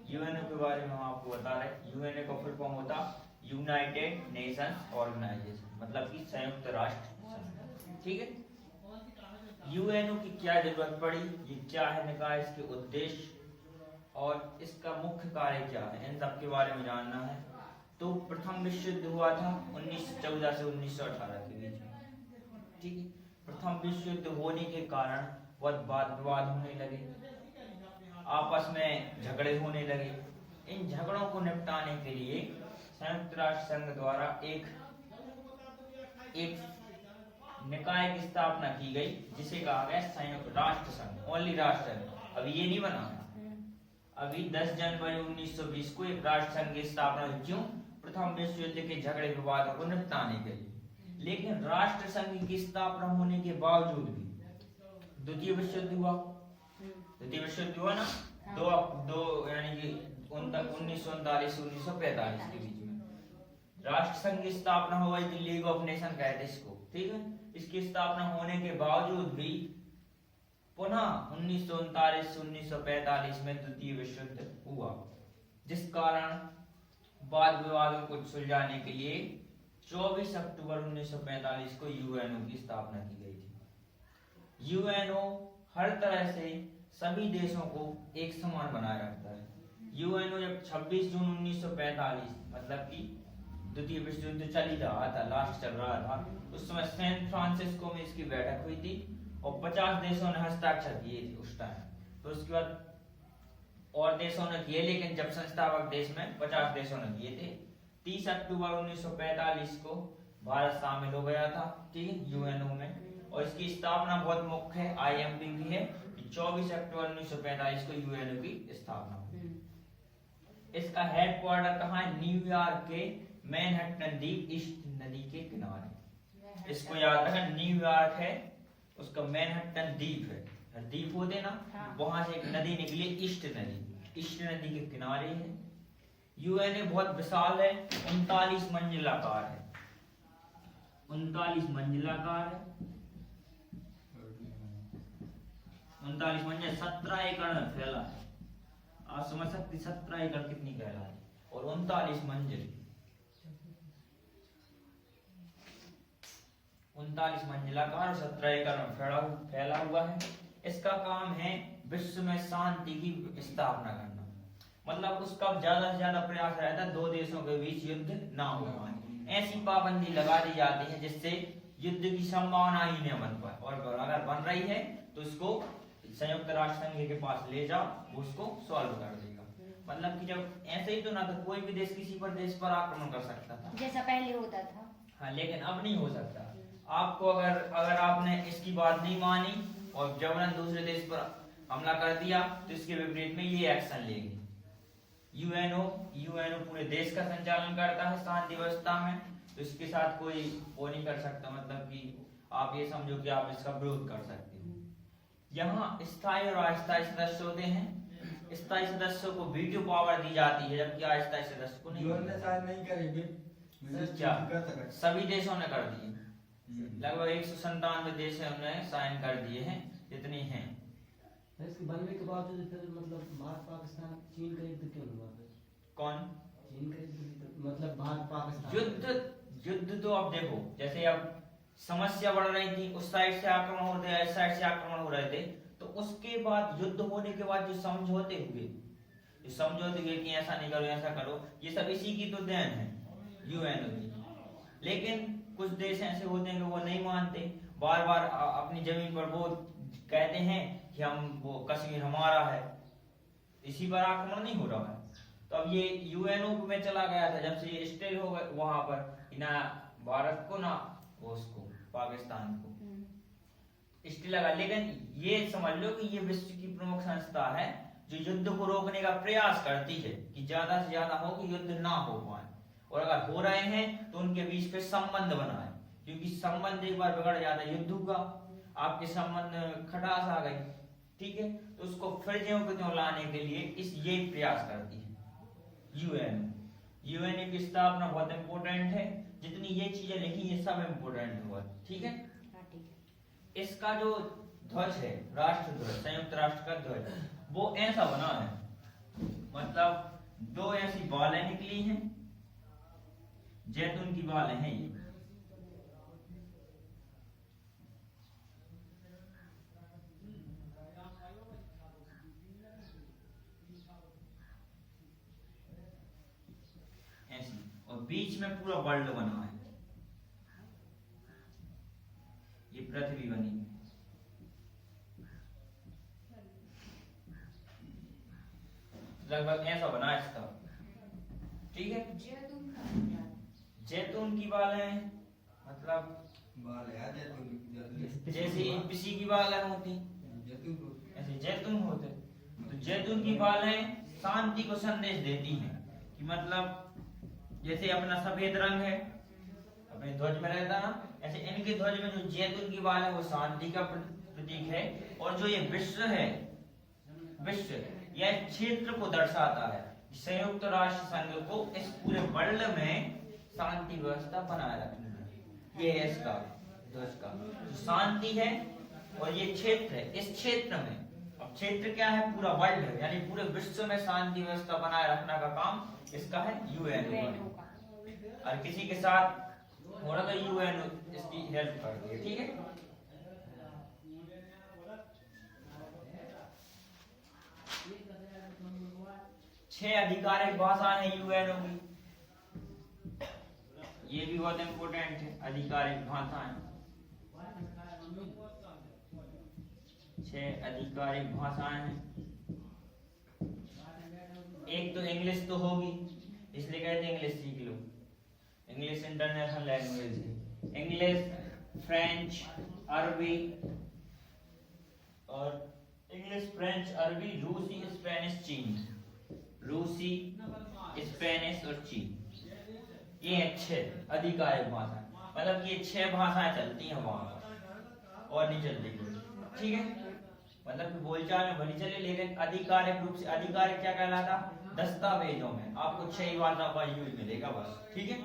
UNO के बारे में हम आपको बता रहे। यूएनओ का फुल फॉर्म होता यूनाइटेड नेशंस ऑर्गेनाइजेशन, मतलब कि संयुक्त राष्ट्र संघ। ठीक है। यूएनओ की क्या जरूरत पड़ी, ये क्या है निकाय, इसके उद्देश्य और इसका मुख्य कार्य क्या है, इन सब के बारे में जानना है। तो प्रथम विश्व युद्ध हुआ था 1914 से 1918 के बीच में। ठीक है। प्रथम विश्व युद्ध होने के कारण बहुत वाद विवाद होने लगे, आपस में झगड़े होने लगे। इन झगड़ों को निपटाने के लिए संयुक्त राष्ट्र संघ द्वारा एक निकाय की स्थापना की गई, जिसे कहा गया संयुक्त राष्ट्र संघ। ओनली राष्ट्र संघ, अभी ये नहीं बना है। अभी 10 जनवरी 1920 को एक राष्ट्र संघ की स्थापना हुई। क्यों? प्रथम विश्व युद्ध के झगड़े विवादों को निपटाने के लिए। लेकिन राष्ट्र संघ की स्थापना होने के बावजूद भी द्वितीय विश्व युद्ध हुआ। द्वितीय विश्व युद्ध हुआ ना, दो यानी कि 1939 से 1945 के बीच में राष्ट्र संघ की स्थापना हो गई, लीग ऑफ नेशन कहते इसको। ठीक है। इसकी स्थापना होने के बावजूद भी पुनः 1939 से 1945 में द्वितीय विश्व युद्ध हुआ, जिस कारण वाद विवादों को सुलझाने के लिए 24 अक्टूबर 1945 को यूएनओ की स्थापना की गई थी। यूएनओ हर तरह से सभी देशों को एक समान बनाए रखता है। यूएनओ जब 26 जून 1945 मतलब कि द्वितीय विश्व युद्ध चल ही रहा था, लास्ट चल रहा था, उस समय सैन फ्रांसिस्को में इसकी बैठक हुई थी और 50 देशों ने हस्ताक्षर किए थे उस टाइम। तो उसके बाद और देशों ने किए, लेकिन जब संस्थापक देश में 50 देशों ने किए थे। 30 अक्टूबर 1945 को भारत शामिल हो गया था, ठीक है, यूएनओ में। और इसकी स्थापना बहुत मुख्य है, आईएमपी की है। 24 अक्टूबर 1945 को यूएनओ की स्थापना हुई। इसका हेडक्वार्टर कहाँ है? न्यूयॉर्क के मैनहट्टन द्वीप, ईस्ट नदी के किनारे। इसको याद रखना, न्यूयॉर्क है, उसका मैनहट्टन द्वीप है, द्वीप होते ना, वहां से एक नदी निकली, ईस्ट नदी, ईस्ट नदी के किनारे है। यूएनए बहुत विशाल है, 39 मंजिलाकार है, 39 मंजिलाकार है, 39 मंजिल, 17 एकड़ में फैला है। आप समझ सकते 17 एकड़ कितनी कहला है, और 39 मंजिल, 39 मंजिलाकार और 17 एकड़ में फैला हुआ है। इसका काम है विश्व में शांति की स्थापना करना, मतलब उसका ज्यादा से ज्यादा प्रयास रहता है दो देशों के बीच युद्ध ना हो पाए। ऐसी पाबंदी लगा दी जाती है जिससे युद्ध की संभावना ही नहीं बन पाए, और अगर बन रही है तो इसको संयुक्त राष्ट्र संघ के पास ले जाओ, वो उसको सॉल्व कर देगा। मतलब कि जब ऐसे ही तो ना, तो कोई भी देश किसी पर देश पर आक्रमण कर सकता था, जैसा पहले होता था। हाँ, लेकिन अब नहीं हो सकता। आपको अगर आपने इसकी बात नहीं मानी और जबरन दूसरे देश पर हमला कर दिया, तो इसके विपरीत में ये एक्शन लेंगे। यूएनओ पूरे देश का संचालन करता है शांति व्यवस्था में, तो इसके साथ कोई वो नहीं कर सकता, मतलब कि आप ये समझो कि आप इसका विरोध कर सकते हो। यहाँ स्थायी और अस्थायी सदस्य होते हैं। स्थायी सदस्यों को वीटो पावर दी जाती है, जबकि अस्थायी सदस्य को नहीं करेंगे। सभी देशों ने कर दिए, लगभग 197 देश ने साइन कर दिए हैं, जितने हैं। इसके बनने के बावजूद फिर मतलब भारत पाकिस्तान चीन का युद्ध क्यों हुआ फिर? कौन? चीन का युद्ध, मतलब भारत पाकिस्तान युद्ध तो अब देखो, जैसे अब समस्या बढ़ रही थी, उस साइड से आक्रमण हो रहे थे, इस साइड से आक्रमण हो रहे थे, तो उसके बाद युद्ध होने के बाद जो समझौते हुए कि ऐसा नहीं करो ऐसा करो, ये सब इसी की तो देन है, यूएनओ की। लेकिन कुछ देश ऐसे होते हैं कि वो नहीं मानते, बार बार अपनी जमीन पर वो कहते हैं कि वो कश्मीर हमारा है, इसी पर आक्रमण नहीं हो रहा है। तो अब ये यूएनओ में चला गया था, जब से ये स्टे हो गए वहां पर, ना भारत को ना वो उसको पाकिस्तान को स्टे लगा। लेकिन ये समझ लो कि ये विश्व की प्रमुख संस्था है जो युद्ध को रोकने का प्रयास करती है कि ज्यादा से ज्यादा हो कि युद्ध ना हो पाए, और अगर हो रहे हैं तो उनके बीच पे संबंध बनाए, क्योंकि संबंध एक बार बिगड़ जाता है युद्ध का, आपके संबंध में खटास आ गई, ठीक है, तो उसको फिर ज्यों को त्यों लाने के लिए ये प्रयास करती है यूएनओ की स्थापना बहुत इंपोर्टेंट है। जितनी ये चीजें लिखी ये सब इंपोर्टेंट हुआ, ठीक है। इसका जो ध्वज है, राष्ट्र ध्वज, संयुक्त राष्ट्र का ध्वज, वो ऐसा बना है, मतलब दो ऐसी बालें निकली हैं, जैतून की बालें हैं ये। ऐसी, और बीच में पूरा वर्ल्ड बना है, ये पृथ्वी बनी है। लगभग ऐसा बना है इसका, ठीक है। जैतून की बालें मतलब जैसे किसी की बालें होती ऐसे जैतून होते, तो जैतून की बालें शांति को संदेश देती हैं कि मतलब जैसे अपना सफेद रंग है अपने ध्वज में रहता ना, ऐसे इनके ध्वज में जो जैतून की बाल है वो शांति का प्रतीक है। और जो ये विश्व है, विश्व यह क्षेत्र को दर्शाता है। संयुक्त राष्ट्र संघ को इस पूरे वर्ल्ड में शांति व्यवस्था बनाए रखनी है, ये है इसका ध्वज का शांति है। और ये क्षेत्र है, इस क्षेत्र में, अब क्षेत्र क्या है, पूरा वर्ल्ड है, यानी पूरे विश्व में शांति व्यवस्था बनाए रखने का काम इसका है यूएनओ का। और किसी के साथ होना तो यूएनओ इसकी हेल्प करती है, ठीक है। छह आधिकारिक भाषाएं हैं यूएनओ की, ये भी बहुत इंपॉर्टेंट है। आधिकारिक भाषाएं, छह आधिकारिक भाषाएं हैं। एक तो इंग्लिश तो होगी, इसलिए कहते हैं इंग्लिश सीख लो, इंग्लिश इंटरनेशनल लैंग्वेज है। इंग्लिश, फ्रेंच, अरबी, और इंग्लिश, फ्रेंच, अरबी, रूसी, स्पेनिश, चीनी, रूसी, स्पेनिश और चीनी, ये है छह आधिकारिक भाषाएं। मतलब ये छह भाषाएं चलती हैं वहां पर, और नहीं चलती, ठीक है। मतलब कि बोलचाल में भली चले, लेकिन आधिकारिक रूप से, आधिकारिक क्या कहलाता, दस्तावेजों में आपको छह भाषा का यूज मिलेगा बस, ठीक है।